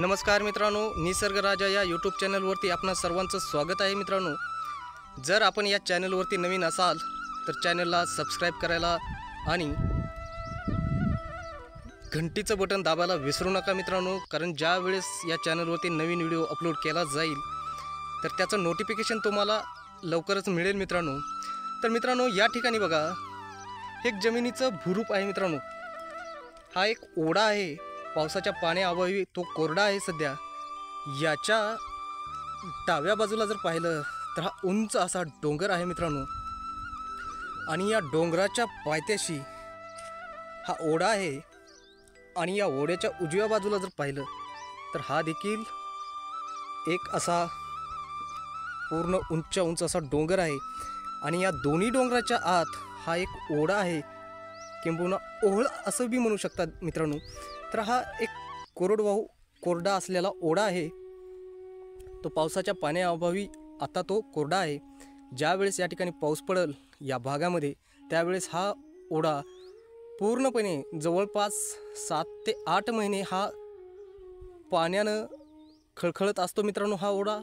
नमस्कार मित्रांनो, निसर्ग राजा या यूट्यूब चॅनलवरती आपणा सर्वांचं स्वागत आहे। मित्रांनो, जर आपण या चॅनलवरती नवीन असाल तर चॅनलला सबस्क्राइब करायला आणि घंटीचं बटन दाबायला विसरू नका मित्रांनो, कारण ज्या वेळेस या चॅनलवरती नवीन व्हिडिओ अपलोड केला जाईल तर त्याचं नोटिफिकेशन तुम्हाला लवकरच मिळेल मित्रांनो। तर मित्रांनो, या ठिकाणी बघा, एक जमिनीचं भूरूप आहे मित्रांनो। हा एक ओढा आहे, पावसाच्या पाण्याअभावी तो कोरडा आहे सध्या। याच्या डाव्या बाजूला जर पाहिलं तर हा उंच असा डोंगर आहे मित्रांनो, आणि या डोंगराच्या पायथ्याशी हा ओढा आहे। आणि या ओढ्याच्या उजव्या बाजूला जर पाहिलं तर हा देखील एक असा पूर्ण उंच असा डोंगर आहे। आणि या दोन्ही डोंगराच्या आत हा एक ओढा आहे, किंबहुना ओहळ असं बी म्हणू शकतात मित्रांनो। तर हा एक कोरडा असलेला ओढा आहे। तो पावसाच्या पाण्याअभावी आता तो कोरडा आहे। ज्यावेळेस या ठिकाणी पाऊस पडेल या भागामध्ये, त्यावेळेस हा ओढा पूर्णपणे जवळपास 7 ते 8 महिने हा पाण्यानं खळखळत असतो मित्रांनो हा ओढा।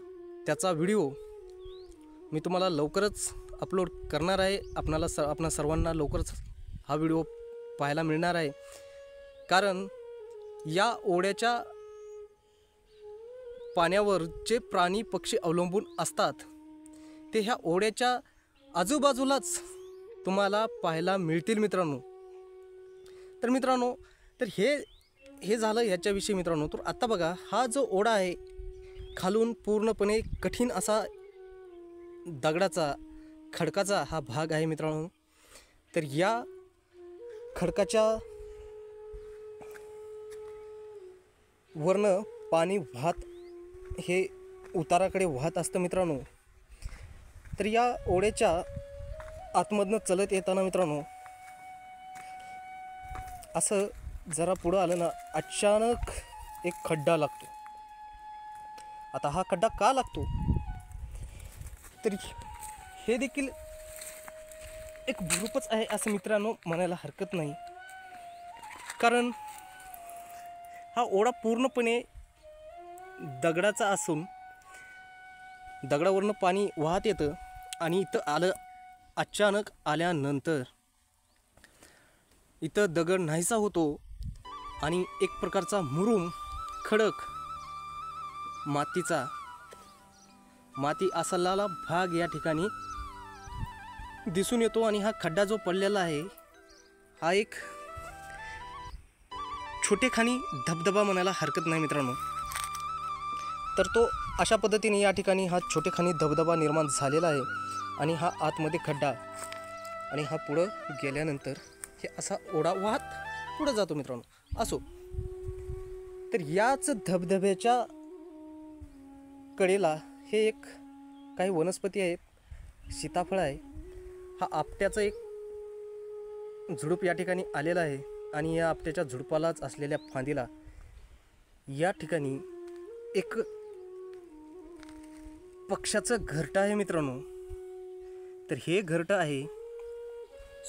त्याचा व्हिडिओ मी तुम्हाला लवकरच अपलोड करणार आहे। आपणा सर्वांना लवकरच हा व्हिडिओ पाहायला मिळणार आहे, कारण या ओढ्याच्या पाण्यावर जे प्राणी पक्षी अवलंबून असतात ते ह्या ओढ्याच्या आजूबाजूलाच तुम्हाला पाहायला मिळतील मित्रांनो। तर मित्रांनो, तर हे झालं याच्याविषयी मित्रांनो। तर आता बघा, हा जो ओढा आहे खालून पूर्णपणे कठीण असा दगडाचा खडकाचा हा भाग आहे मित्रांनो। तर या खडकाच्या वरनं पाणी वाहत हे उताराकडे वाहत असतं मित्रांनो। तर या ओढ्याच्या आतमधनं चलत येताना मित्रांनो, असं जरा पुढं आलं ना, अचानक एक खड्डा लागतो। आता हा खड्डा का लागतो, तर हे देखील एक भूरूपच आहे असं मित्रांनो म्हणायला हरकत नाही, कारण हा ओढा पूर्णपणे दगडाचा असून दगडावरनं पाणी वाहत येतं। आणि इथं अचानक आल्यानंतर इथं दगड नाहीसा होतो आणि एक प्रकारचा मुरुम खडक माती असलेला भाग या ठिकाणी दिसून येतो। आणि हा खड्डा जो पडलेला आहे हा एक छोटेखानी धबधबा म्हणायला हरकत नाही मित्रांनो। तर तो अशा पद्धतीने या ठिकाणी हा छोटेखानी धबधबा निर्माण झालेला आहे। आणि हा आतमध्ये खड्डा, आणि हा पुढं गेल्यानंतर हे असा ओढा वाहत पुढं जातो मित्रांनो। असो, तर याच धबधब्याच्या कडेला हे एक काही वनस्पती आहेत, सीताफळ आहे। हा आपट्याचं एक झुडूप या ठिकाणी आलेला आहे, आणि या आपट्याच्या झुडपालाच असलेल्या फांदीला या ठिकाणी एक पक्ष्याचं घरटं आहे मित्रांनो। तर हे घरटं आहे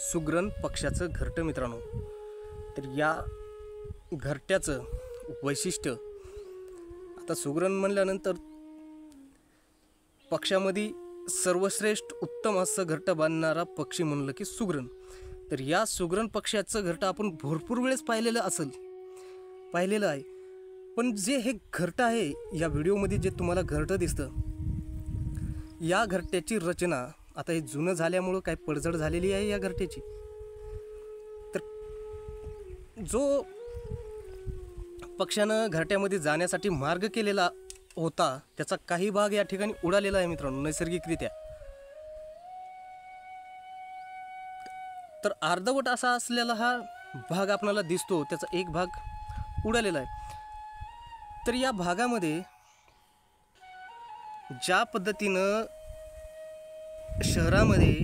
सुग्रण पक्ष्याचं घरटं मित्रांनो। तर या घरट्याचं वैशिष्ट्य, आता सुग्रण म्हणल्यानंतर पक्ष्यामध्ये सर्वश्रेष्ठ उत्तम असं घरटं बांधणारा पक्षी म्हणलं की सुग्रण। तर या सुग्रण पक्ष्याचं घरटं आपण भरपूर वेळेस पाहिलेलं आहे। पण जे हे घरटं आहे, या व्हिडिओमध्ये जे तुम्हाला घरटं दिसतं, या घरट्याची रचना आता हे जुनं झाल्यामुळं काही पडझड झालेली आहे या घरट्याची। तर जो पक्ष्यानं घरट्यामध्ये जाण्यासाठी मार्ग केलेला होता त्याचा काही भाग या ठिकाणी उडालेला आहे मित्रांनो नैसर्गिकरित्या। तर अर्धवट असा असलेला हा भाग आपल्याला दिसतो, त्याचा एक भाग उडालेला आहे। तर या भागामध्ये ज्या पद्धतीनं शहरामध्ये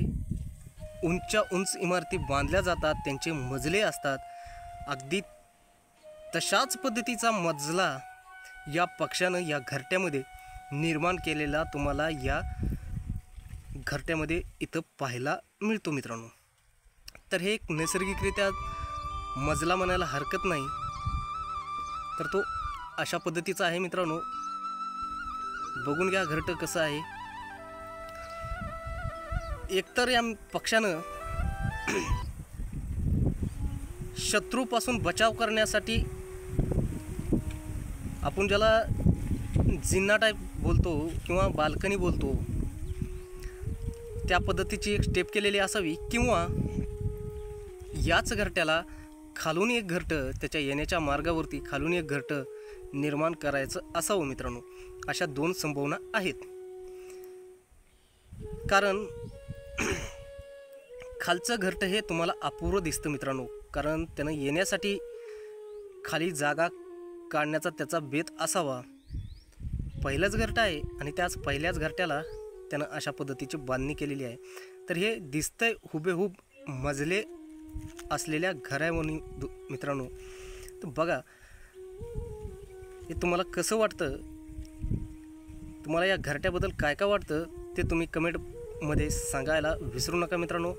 उंच इमारती बांधल्या जातात, त्यांचे मजले असतात, अगदी तशाच पद्धतीचा मजला या पक्ष्यानं या घरट्यामध्ये निर्माण केलेला तुम्हाला या घरट्यामध्ये इथं पाहायला मिळतो मित्रांनो। तर हे एक नैसर्गिकरित्या मजला म्हणायला हरकत नाही। तर तो अशा पद्धतीचं आहे मित्रांनो. बघून घ्या घरटं कसं आहे. एकतर या पक्ष्यानं शत्रूपासून बचाव करण्यासाठी आपण ज्याला जिन्ना टाईप बोलतो किंवा बाल्कनी बोलतो त्या पद्धतीची एक स्टेप केलेली असावी, किंवा याच घरट्याला खालून एक घरटं त्याच्या येण्याच्या मार्गावरती खालून एक घरटं निर्माण करायचं असावं मित्रांनो. अशा दोन संभावना आहेत. कारण खालचं घरटं हे तुम्हाला अपूर्व दिसतं मित्रांनो, कारण त्यानं येण्यासाठी खाली जागा काढण्याचा त्याचा बेत असावा. पहिलंच घरटं आहे आणि त्याच पहिल्याच घरट्याला त्यानं अशा पद्धतीची बांधणी केलेली आहे. तर हे दिसतंय हुबेहूब मजले असलेल्या घरावरून मित्रांनो. तर बघा हे तुम्हाला कसं वाटतं, तुम्हाला या घरट्याबद्दल काय काय वाटतं ते तुम्ही कमेंटमध्ये सांगायला विसरू नका मित्रांनो.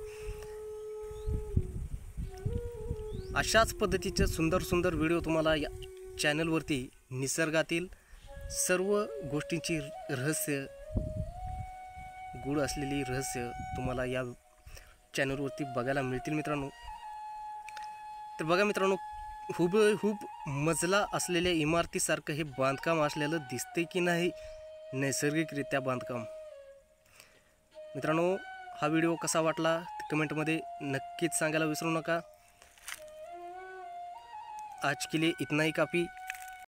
अशाच पद्धतीचे सुंदर सुंदर व्हिडिओ तुम्हाला या चॅनलवरती निसर्गातील सर्व गोष्टींची रहस्य, गूढ असलेली रहस्य तुम्हाला या चॅनलवरती बघायला मिळतील मित्रांनो. तर बघा मित्रांनो, हुबेहूब मजला असलेल्या इमारतीसारखं हे बांधकाम असलेलं दिसते की नाही, नैसर्गिकरित्या बांधकाम. मित्रांनो, हा व्हिडिओ कसा वाटला कमेंटमध्ये नक्कीच सांगायला विसरू नका. आज के लिए इतना ही काफ़ी.